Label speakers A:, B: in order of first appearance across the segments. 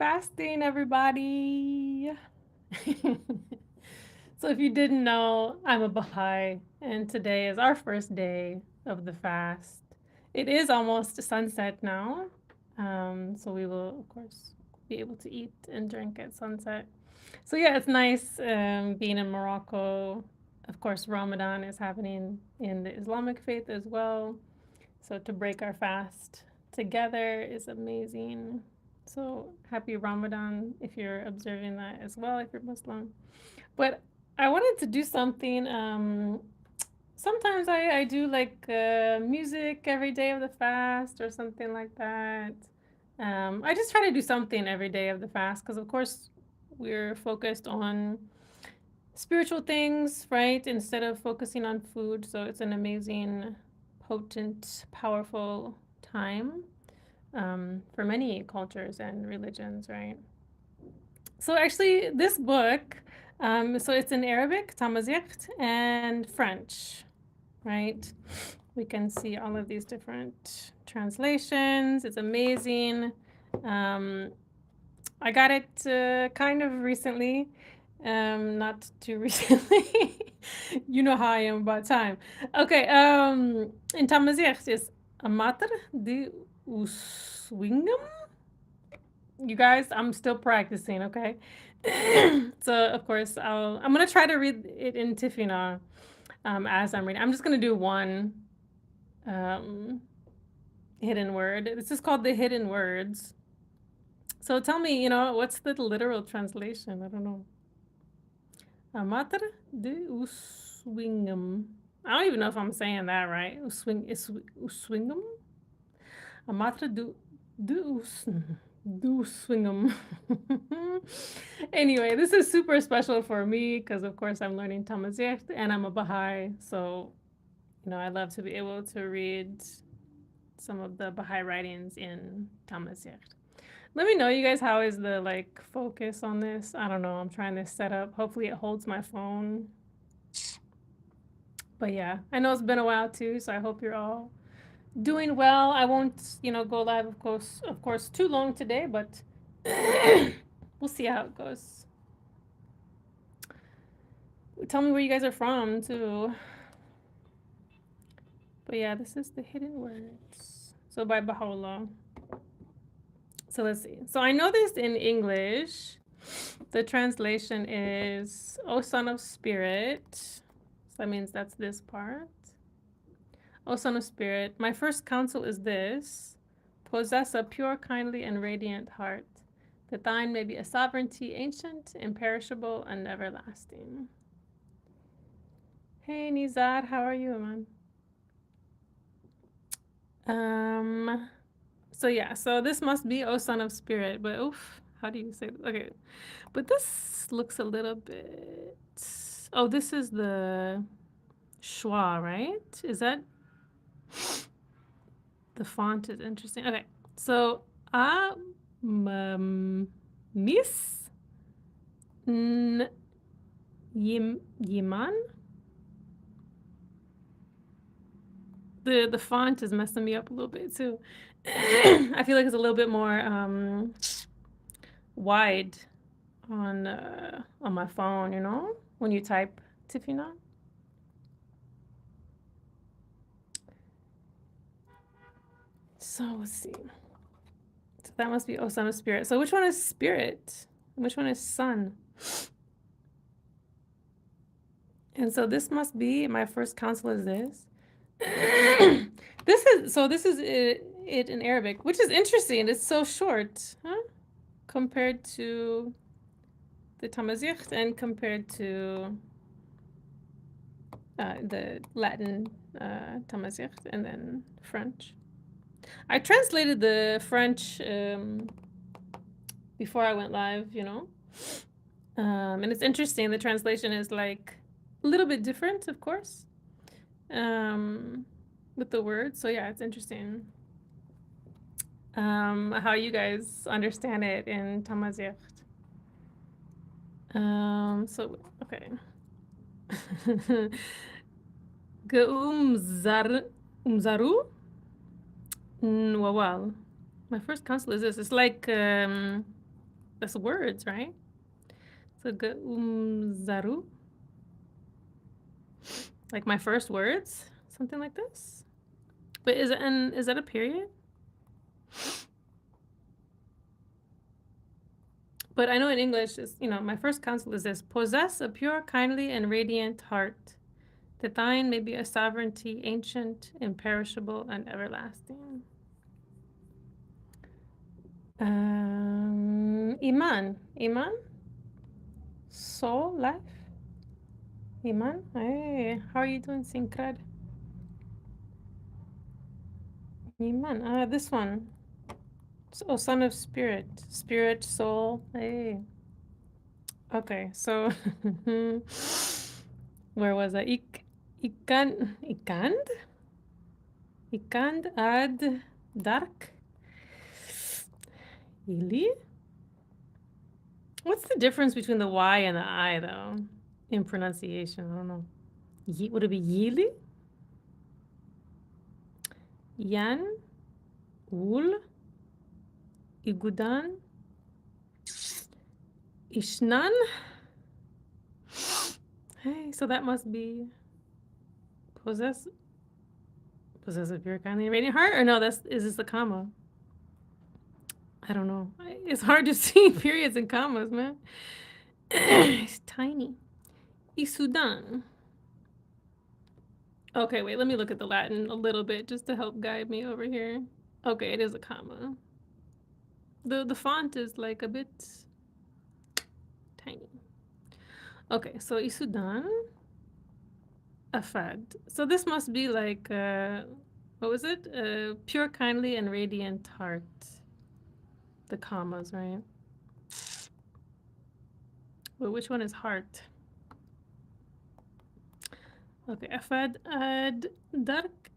A: fasting, everybody. So if you didn't know, I'm a Baha'i, and today is our first day of the fast. It is almost sunset now, so we will, of course, be able to eat and drink at sunset. So yeah, it's nice being in Morocco. Of course, Ramadan is happening in the Islamic faith as well. So to break our fast together is amazing. So happy Ramadan if you're observing that as well, if you're Muslim. But I wanted to do something. Sometimes I do like music every day of the fast or something like that. I just try to do something every day of the fast because, of course, we're focused on spiritual things, right? Instead of focusing on food. So it's an amazing, potent, powerful time for many cultures and religions, right? So actually, this book, so it's in Arabic, Tamazight, and French, right? We can see all of these different translations. It's amazing. Um, I got it kind of recently, not too recently. You know how I am about time. Okay, in Tamazight is Amater de Uswingam. You guys, I'm still practicing, okay? So of course I'm gonna try to read it in Tifina as I'm reading. I'm just gonna do one um, hidden word. This is called the hidden words. So tell me, what's the literal translation? I don't know. Amater de Uswingam. I don't even know if I'm saying that right. Uswingam? Amater de Us. Do swing them. Anyway, this is super special for me because, of course, I'm learning Tamazight and I'm a Baha'i. So, I love to be able to read some of the Baha'i writings in Tamazight. Let me know, you guys, how is the focus on this? I don't know. I'm trying this setup. Hopefully, it holds my phone. But yeah, I know it's been a while too, so I hope you're all doing well. I won't, go live, of course, too long today, but we'll see how it goes. Tell me where you guys are from too. But yeah, this is the hidden words. So by Baha'u'llah. So let's see. So I know this in English. The translation is, O Son of Spirit. So that means that's this part. O Son of Spirit, my first counsel is this: possess a pure, kindly, and radiant heart, that thine may be a sovereignty ancient, imperishable, and everlasting. Hey, Nizar, how are you, man? So yeah, so this must be O Son of Spirit, but oof, how do you say this? Okay, but this looks a little bit. Oh, this is the schwa, right? Is that the font is interesting? Okay, so Miss Yiman. The font is messing me up a little bit too. I feel like it's a little bit more wide on my phone, when you type Tifina. So let's see. So that must be O Son of Spirit. So which one is Spirit? And which one is Son? And so this must be, my first counsel is this. This is it in Arabic, which is interesting. It's so short, huh? Compared to the Tamazight and compared to the Latin Tamazight and then French. I translated the French before I went live, and it's interesting. The translation is like a little bit different, of course, with the words. So yeah, it's interesting how you guys understand it in Tamazight. So okay. Umzaru Nwawal. My first counsel is this. It's like That's words, right? So zaru, like my first words, something like this. But is that a period? But I know in English, is my first counsel is this: possess a pure, kindly, and radiant heart, that thine may be a sovereignty ancient, imperishable, and everlasting. Iman, soul, life. Iman, hey, how are you doing, Sincred? Iman, this one. Oh, son of spirit, spirit, soul. Hey. Okay, so where was I? Ikand ad dark. Ili? What's the difference between the Y and the I, though, in pronunciation? I don't know. Would it be Yili? Yan? Ul? Igudan? Ishnan? Hey, so that must be possessive, pure, kindly, and radiant heart? Or no, is this a comma? I don't know. It's hard to see periods and commas, man. It's tiny. Isudan. Okay, wait, let me look at the Latin a little bit just to help guide me over here. Okay, it is a comma. The font is like a bit tiny. Okay, so Isudan. Afad. So this must be like, what was it? Pure, kindly, and radiant heart. The commas, right? Well, which one is heart? Okay, Afad ad dark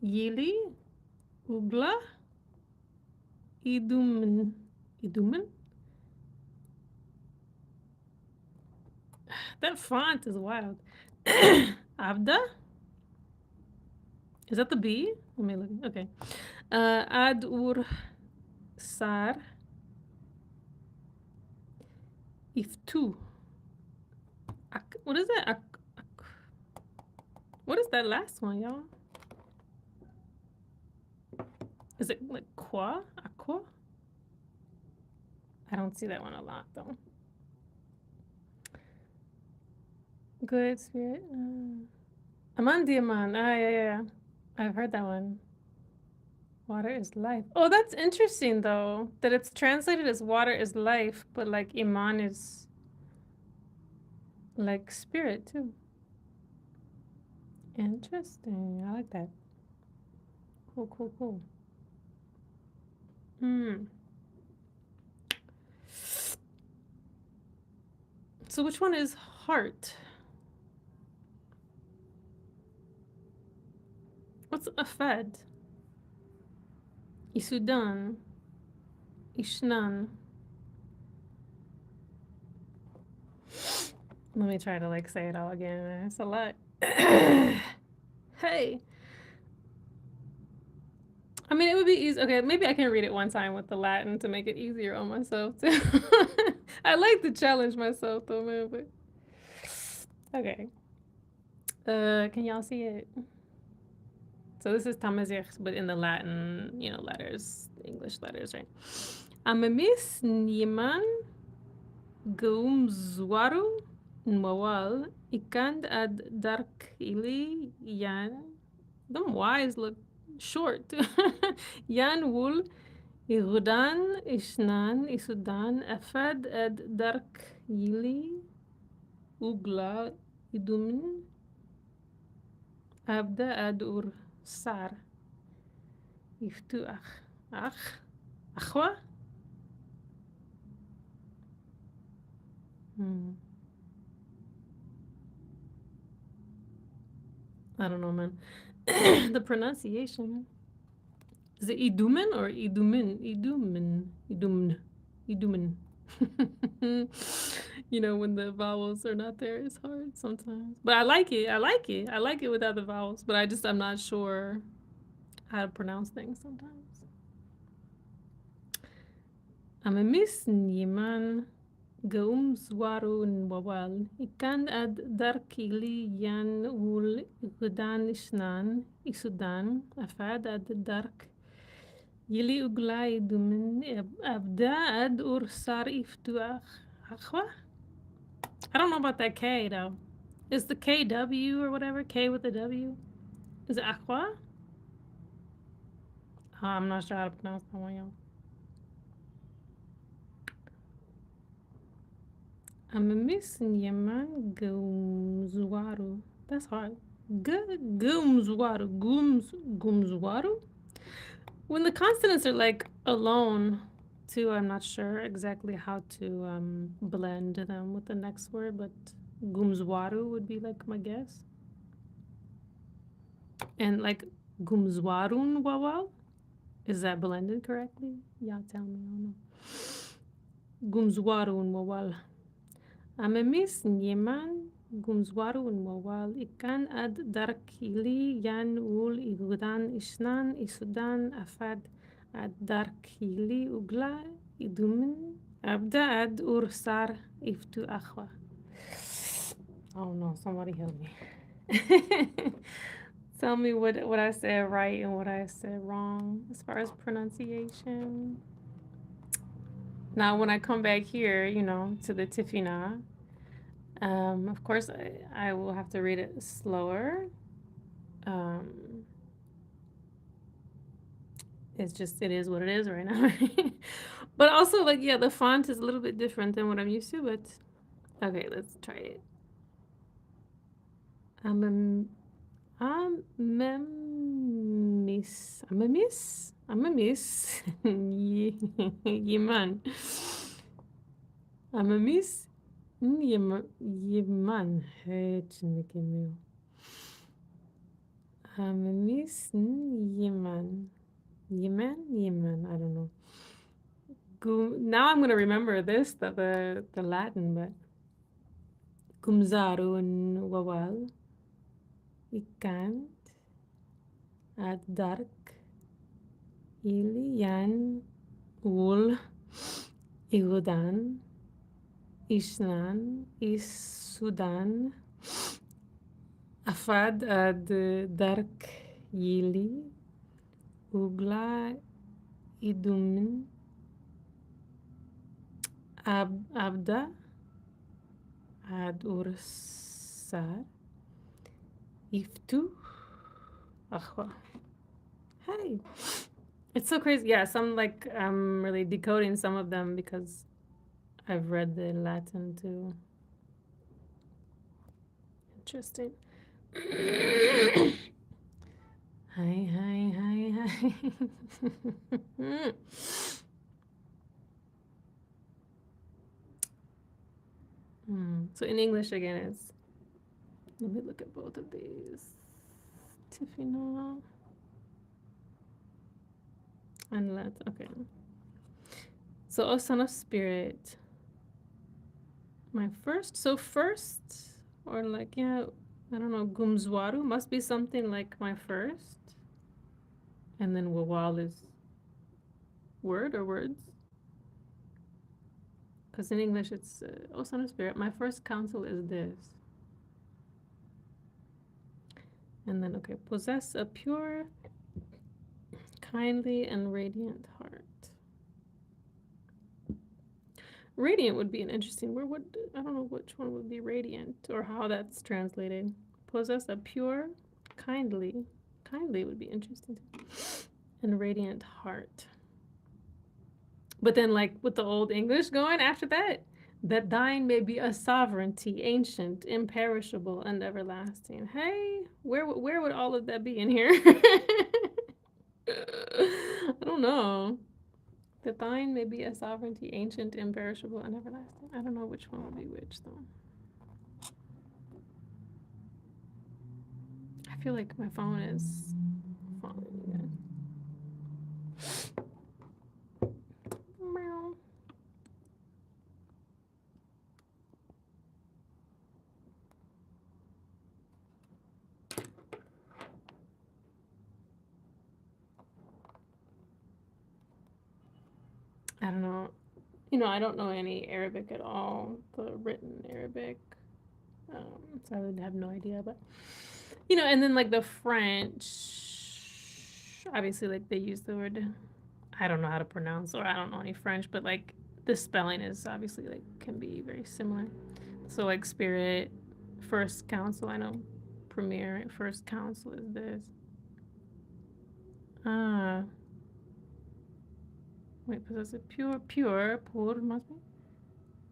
A: yili ugla idumen. Idumen? That font is wild. Abda? Is that the B? Let me look. Okay. Ad ur sar iftu. What is that? What is that last one, y'all? Is it like qua? Aqua? I don't see that one a lot, though. Good spirit. Aman Diaman. Yeah. I've heard that one. Water is life. Oh, that's interesting, though, that it's translated as water is life, but like Iman is like spirit, too. Interesting. I like that. Cool. So which one is heart? What's Afad? Isudan. Ishnan. Let me try to like say it all again. It's a lot. Hey. I mean, it would be easy. Okay, maybe I can read it one time with the Latin to make it easier on myself too. I like to challenge myself though, man. But okay. Can y'all see it? So this is Tamazight, but in the Latin, letters, English letters, right? Amamis Niman Gumzwaru Nwawal Ikand ad Dark Ili Yan. Them Y's look short. Yan Wul Irudan Ishnan Isudan Afad ad Dark Ili Ugla Idumin Abda ad Ur Sar Iftu Akhwa. I don't know, man. The pronunciation. Is it Idumen or Idumin? Idumen. When the vowels are not there, it's hard sometimes. But I like it. I like it without the vowels. But I'm not sure how to pronounce things sometimes. Amamis Niman Gaums Warun Wawal Ikan ad Darkili Yan Wul Gudan Ishnan Isudan Afad ad Dark Yili Uglai Dumin Abda ad Ursar Iftuach Akhwa? I don't know about that K though. Is the KW or whatever? K with a W? Is it Aqua? I'm not sure how to pronounce that one, y'all. I'm a missing Yaman Gumzwaru. That's hard. Gumzwaru. Gumzwaru? When the consonants are like alone, too, I'm not sure exactly how to blend them with the next word, but Gumzwaru would be like my guess. And like Gumzwarun Wawal? Is that blended correctly? Y'all tell me. I don't know. Gumzwarun Wawal. Amamis Nyeman Gumzwarun Wawal. Ikan ad Darkili Yan Ul Igudan Ishnan Isudan Afad ad Darkili Ugla Idumin Abda ad Ursar Iftu Akhwa. Oh no, somebody help me. Tell me what I said right and what I said wrong as far as pronunciation. Now, when I come back here, you know, to the Tifina, of course, I will have to read it slower. It's just, it is what it is right now. But also, like, yeah, the font is a little bit different than what I'm used to, but okay, let's try it. I'm a miss. Yeman. I'm a miss. Yeman. I'm a miss. Yeman. Yeman. I don't know. Now I'm gonna remember this, the Latin, but Gumzarun Wawal. Ikan at dark Ilian Ul Igudan Isnan Isudan Afad ad dark Yili Ugla Idumin Abda ad Ursar Iftu Akhwa. Hey. It's so crazy. Yeah, some like I'm really decoding some of them because I've read the Latin too. Interesting. Hi. So in English again, it's, let me look at both of these. Tifina and Latin. Okay. So, O Son of Spirit. My first, or like, yeah, I don't know, Gumzwaru must be something like my first. And then Wawal is word or words. Because in English it's, O Son of Spirit, my first counsel is this. And then, okay, possess a pure, kindly, and radiant heart. Radiant would be an interesting word. I don't know which one would be radiant or how that's translated. Possess a pure, kindly. Kindly would be interesting. And radiant heart. But then, like, with the Old English going after that thine may be a sovereignty, ancient, imperishable, and everlasting. Hey, where would all of that be in here? I don't know. That thine may be a sovereignty, ancient, imperishable, and everlasting. I don't know which one would be which, though. I feel like my phone is falling again. Meow. I don't know. I don't know any Arabic at all, the written Arabic. So I would have no idea, but and then like the French, obviously, like they use the word, I don't know how to pronounce, or I don't know any French, but like the spelling is obviously like can be very similar. So like spirit, first council, I know premier, first council is this. Ah, wait, possessive, pure, pur must be.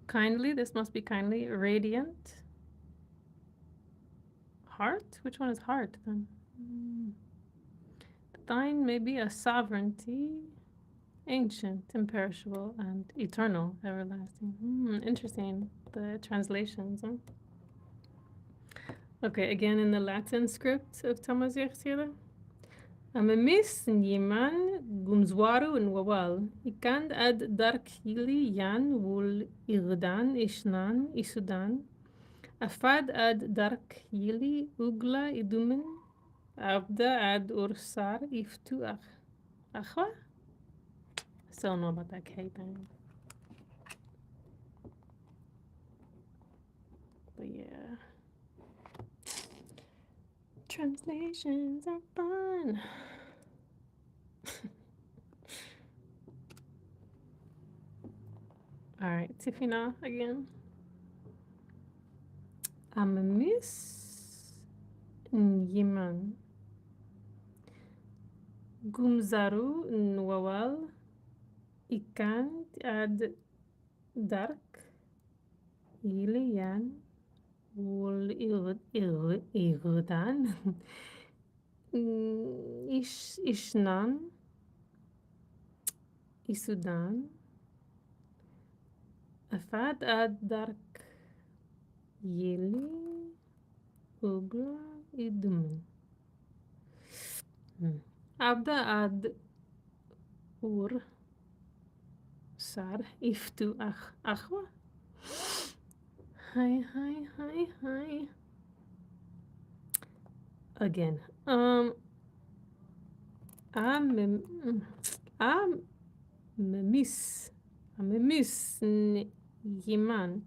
A: Kindly, this must be kindly. Radiant. Heart? Which one is heart then? Thine may be a sovereignty, ancient, imperishable, and eternal, everlasting. Interesting. The translations, huh? Okay, again in the Latin script of Tamazight here. Amamis Niman Gumzwaru and Wawal. Ikand ad dark hili yan wul irdan ishnan isudan. Afad ad dark hili ugla idumen. Abda ad ursar iftu achwa. I still don't know about that K thing. But yeah. Translations are fun. All right, Tifina again. Amamis Nyiman Gumzaru Nwawal Ikan ad Dark Ilian Wul Irdan Ishnan Isudan Afad ad Dark Yili Ugla Idumen Abda ad Ur Sar Iftu Achwa. Hi. Again. Amemis Yiman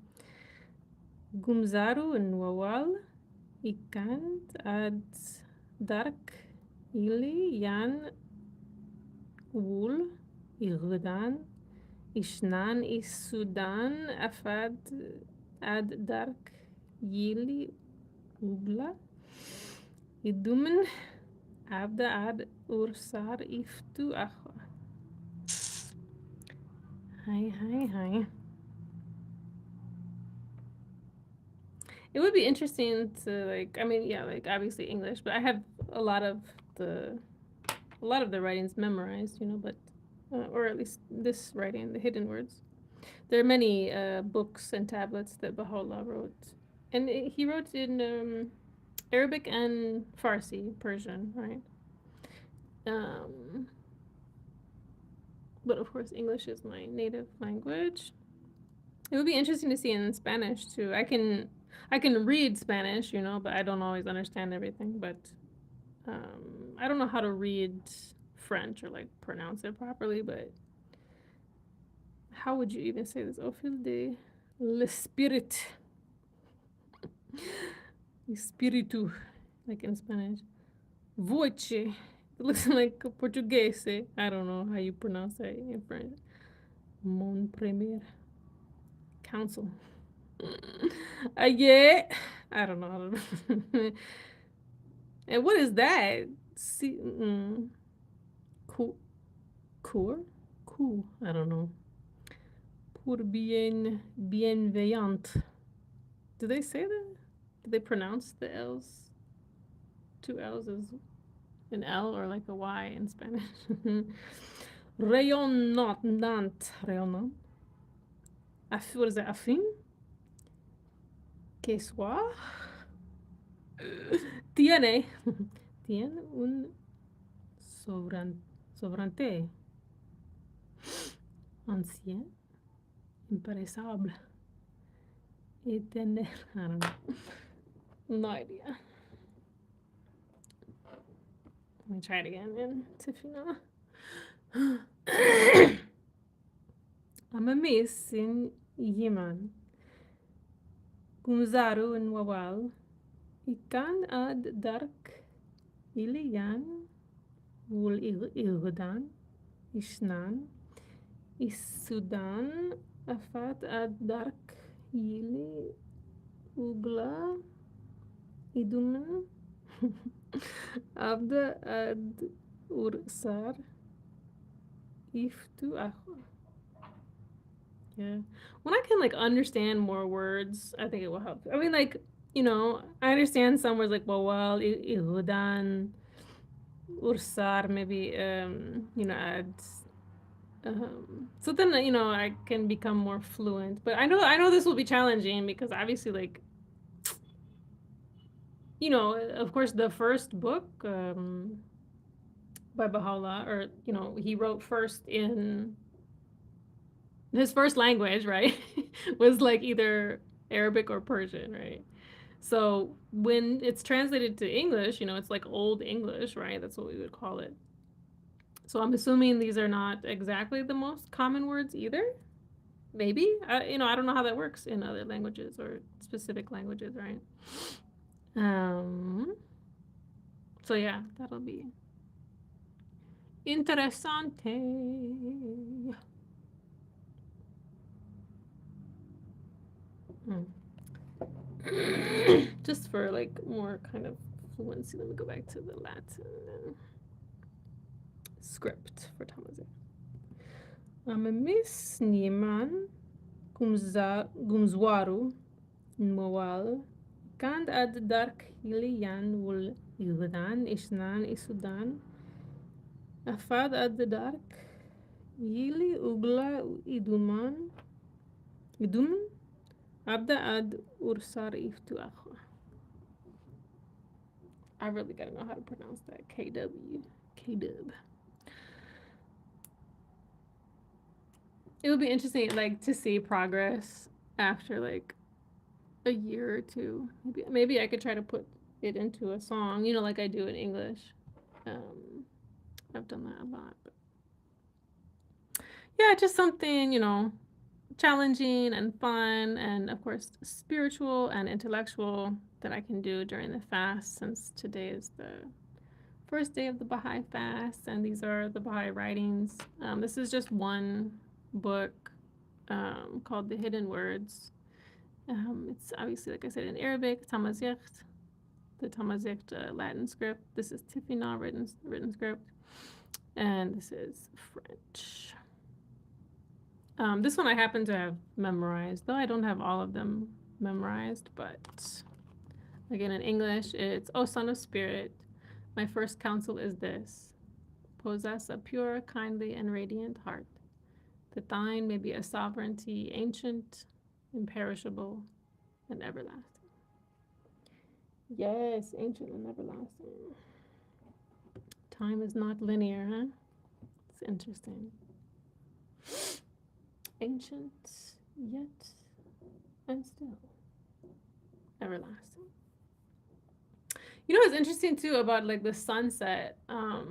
A: Gumzaru Nwawal Ikant ad Dark Ili Yan Wul Irdan Ishnan Isudan Afad ad Dark Yili Ugla Idumen Abda ad Ursar Iftu Achwa. Hi. It would be interesting to like, I mean, yeah, like obviously English, but I have a lot of the writings memorized, but or at least this writing, the hidden words. There are many books and tablets that Baha'u'llah wrote, and he wrote in Arabic and Farsi, Persian, right? But of course, English is my native language. It would be interesting to see in Spanish too. I can read Spanish, but I don't always understand everything. But I don't know how to read French or like pronounce it properly. But how would you even say this? Au fil de l'esprit, espiritu, like in Spanish. Voce. It looks like Portuguese. I don't know how you pronounce that in French. Mon premier council. Yeah, I don't know how to. And what is that? See, cool, cool. I don't know. Pour bienveillant. Do they say that? Do they pronounce the L's? Two L's as an L or like a Y in Spanish. Rayonnant. What is that? Affin? Que soit? Tiene un sobrante ancien, impérissable, éternel. I don't know. No idea. Let me try it again, man. Tifina. Amamis in Yemen. Gumzaru in Wawal. Ikan ad dark iliyan wul Irdan. Ishnan. Isudan. Afat ad dark yili ugla iduman. Abda ad ursar iftu akhu. Yeah. When I can like understand more words, I think it will help. I mean, like, I understand some words like wawal, ihudan, ursar, maybe add. So then I can become more fluent. But I know this will be challenging because obviously, like, of course, the first book by Baha'u'llah, or he wrote first in his first language, right, was like either Arabic or Persian, right? So when it's translated to English, it's like Old English, right? That's what we would call it. So I'm assuming these are not exactly the most common words either. Maybe. I don't know how that works in other languages or specific languages, right? So yeah, that'll be interessante. Just for like more kind of fluency, let me go back to the Latin script for Tamazight. Amamis Nieman Gumzwaru Nwal Kand ad dark hilian wul Yudan Ishnan Isudan Afad ad dark Yili Ugla Iduman Abda ad Ursar Iftu Akha. I really gotta know how to pronounce that. KW. KW. It would be interesting, like, to see progress after like a year or two. Maybe I could try to put it into a song, like I do in English. I've done that a lot. But yeah, just something, challenging and fun, and of course spiritual and intellectual that I can do during the fast, since today is the first day of the Baha'i fast, and these are the Baha'i writings. This is just one book called The Hidden Words. It's obviously, like I said, in Arabic, Tamazight, the Tamazight Latin script. This is Tifina written script, and this is French. This one I happen to have memorized, though I don't have all of them memorized, but again, in English, it's, O Son of Spirit, my first counsel is this: possess a pure, kindly, and radiant heart, that thine may be a sovereignty ancient, imperishable, and everlasting. Yes, ancient and everlasting. Time is not linear, huh? It's interesting. Ancient, yet, and still everlasting. What's interesting too about like the sunset? I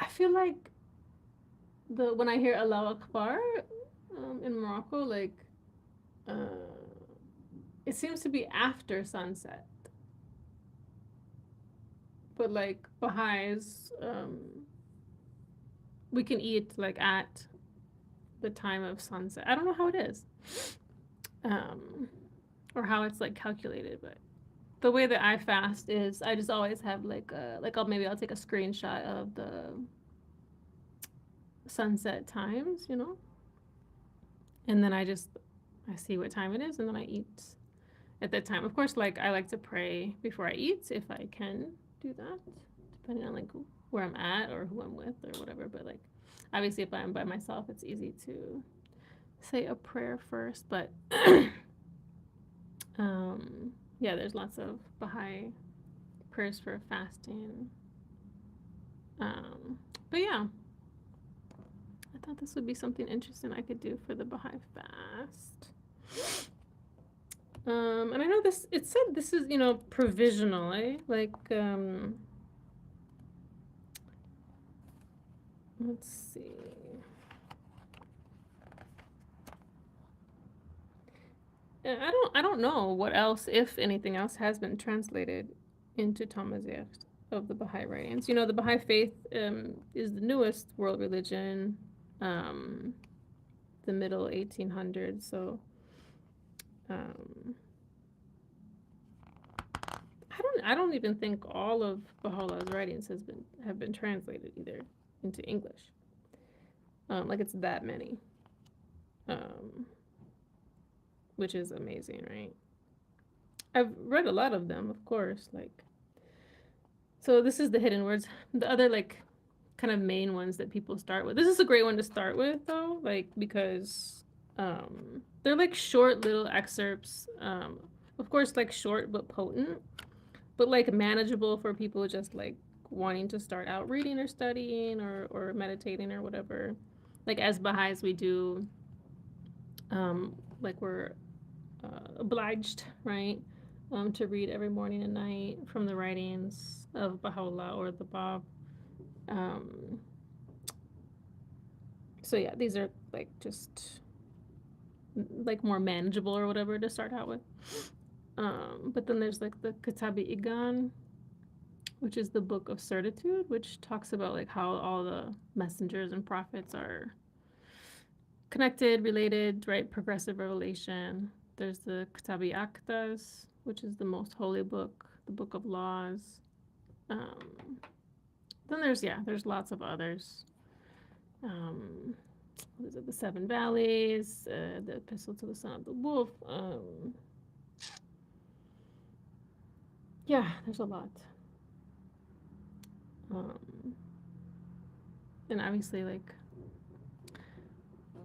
A: feel like when I hear Allah Akbar in Morocco, like it seems to be after sunset. But like Baha'is, we can eat like at the time of sunset. I don't know how it is, or how it's like calculated, but the way that I fast is I just always have like I'll take a screenshot of the sunset times, and then I see what time it is, and then I eat at that time. Of course, like I like to pray before I eat if I can do that, depending on like where I'm at or who I'm with or whatever. But like obviously if I'm by myself, it's easy to say a prayer first. But yeah, there's lots of Baha'i prayers for fasting. But yeah, I thought this would be something interesting I could do for the Baha'i fast. And I know it said this is, provisional, eh? Like, let's see. I don't know what else, if anything else, has been translated into Tamazight of the Baha'i writings. You know, the Baha'i faith is the newest world religion, um, the middle 1800s. So um, I don't even think all of Baha'u'llah's writings have been translated either into English. Like it's that many, um, which is amazing, right? I've read a lot of them, of course. Like, so this is the hidden words. The other like kind of main ones that people start with. This is a great one to start with though, like because they're like short little excerpts. Of course, like short but potent, but like manageable for people just like wanting to start out reading or studying or meditating or whatever. Like as Baha'is, we do like we're obliged, right, to read every morning and night from the writings of Baha'u'llah or the Bab. Um, so yeah, these are like just like more manageable or whatever to start out with. But then there's like the Kitabi Igan, which is the book of certitude, which talks about like how all the messengers and prophets are connected, related, right? Progressive revelation. There's the Kitabi Aktas, which is the most holy book, the book of laws. Then there's lots of others. What is it? The Seven Valleys, the Epistle to the Son of the Wolf. Yeah, there's a lot. And obviously, like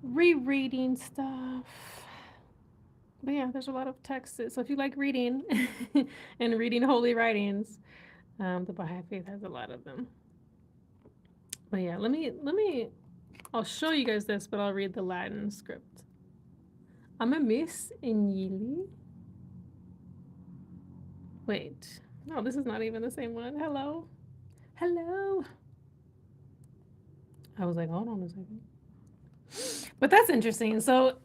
A: rereading stuff. But yeah, there's a lot of texts. So if you like reading and reading holy writings, the Baha'i faith has a lot of them. But yeah, let me. I'll show you guys this, but I'll read the Latin script. I'm a miss in Yili. Wait, no, this is not even the same one. Hello, hello. I was like, hold on a second. But that's interesting. So,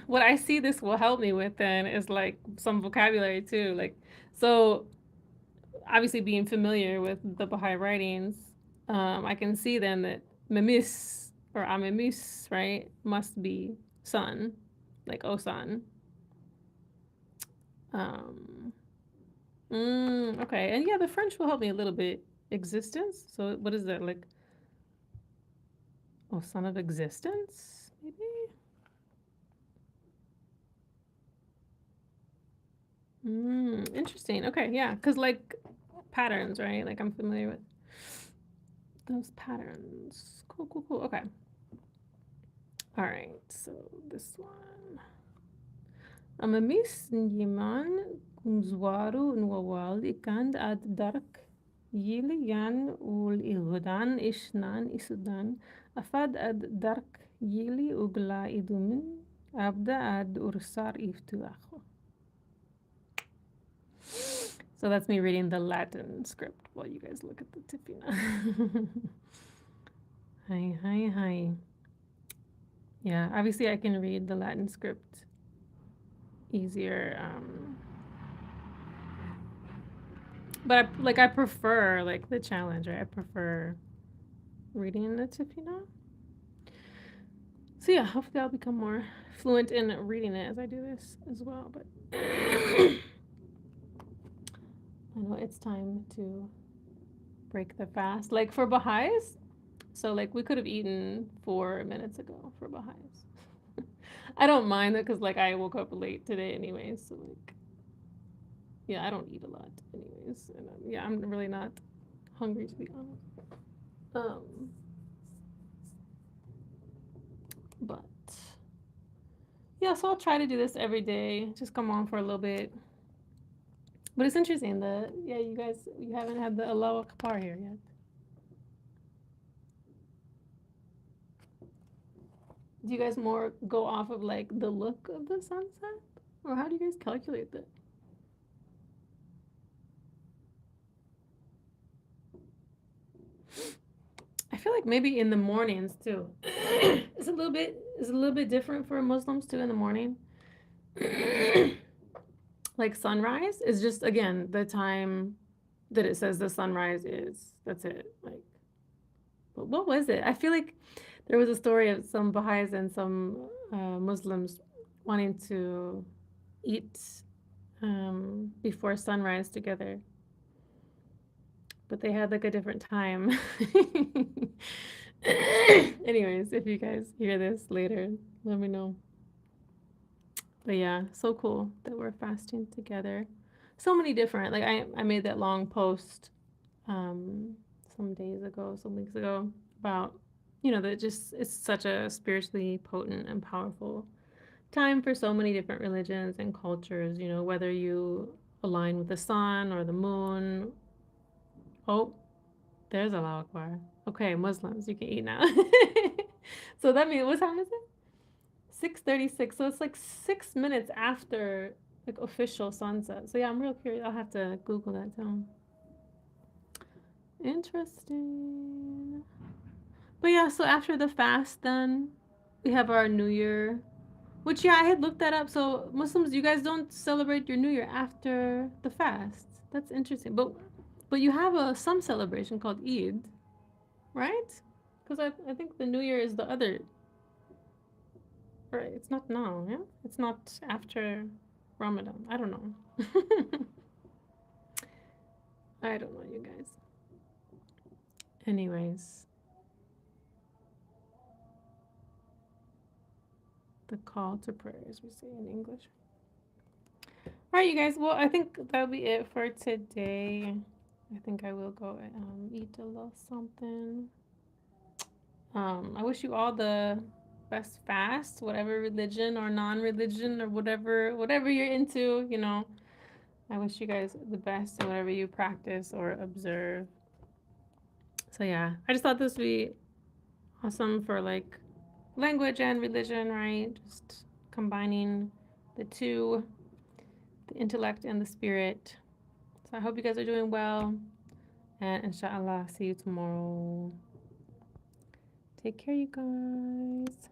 A: what I see this will help me with then is like some vocabulary too. Like, so obviously being familiar with the Baha'i writings, I can see then that memis or amemis, right, must be son, like oh son. Um, okay, and yeah, the French will help me a little bit. Existence. So what is that like? Oh, son of existence, maybe. Interesting. Okay, yeah, because like patterns, right? Like I'm familiar with those patterns. Cool, cool, cool. Okay. All right, so this one. Amamis Nyiman Kumzwaru Nwawal Ikand ad Dark Yili ul Ihudan Ishnan Isudan Afad ad Dark Yili Ugla Idumin Abda ad Ursar Iftuacho. So that's me reading the Latin script while you guys look at the Tifina. Hi, hi, hi. Yeah, obviously I can read the Latin script easier. But I prefer like the challenge, right? I prefer reading the Tifina. So yeah, hopefully I'll become more fluent in reading it as I do this as well. But I know it's time to break the fast. Like for Baha'is, so like we could have eaten 4 minutes ago for Baha'is. I don't mind it because like I woke up late today anyways. So like, yeah, I don't eat a lot anyways. And yeah, I'm really not hungry to be honest. But yeah, so I'll try to do this every day. Just come on for a little bit. But it's interesting that yeah, you haven't had the Allahu Akbar here yet. Do you guys more go off of like the look of the sunset? Or how do you guys calculate that? I feel like maybe in the mornings too. It's a little bit different for Muslims too in the morning. like sunrise is just again the time that it says the sunrise is. That's it. Like, but what was it? I feel like there was a story of some Baha'is and some Muslims wanting to eat before sunrise together, but they had like a different time. Anyways, if you guys hear this later, let me know. But yeah, so cool that we're fasting together. So many different, like I made that long post um some days ago, some weeks ago about, that just it's such a spiritually potent and powerful time for so many different religions and cultures, whether you align with the sun or the moon. Oh, there's Allahu Akbar. Okay, Muslims, you can eat now. So that means, what time is it? 6:36. So it's like 6 minutes after like official sunset. So yeah, I'm real curious. I'll have to Google that down. Interesting. But yeah, so after the fast, then we have our New Year, which yeah, I had looked that up. So Muslims, you guys don't celebrate your New Year after the fast. That's interesting. But you have some celebration called Eid, right? Because I think the New Year is the other. Right, it's not now, yeah? It's not after Ramadan. I don't know. I don't know, you guys. Anyways, the call to prayers, we say in English. All right, you guys. Well, I think that'll be it for today. I think I will go eat a little something. I wish you all the best fast, whatever religion or non-religion or whatever you're into. I wish you guys the best in whatever you practice or observe. So yeah, I just thought this would be awesome for like language and religion, right? Just combining the two, the intellect and the spirit. So I hope you guys are doing well. And inshallah, see you tomorrow. Take care, you guys.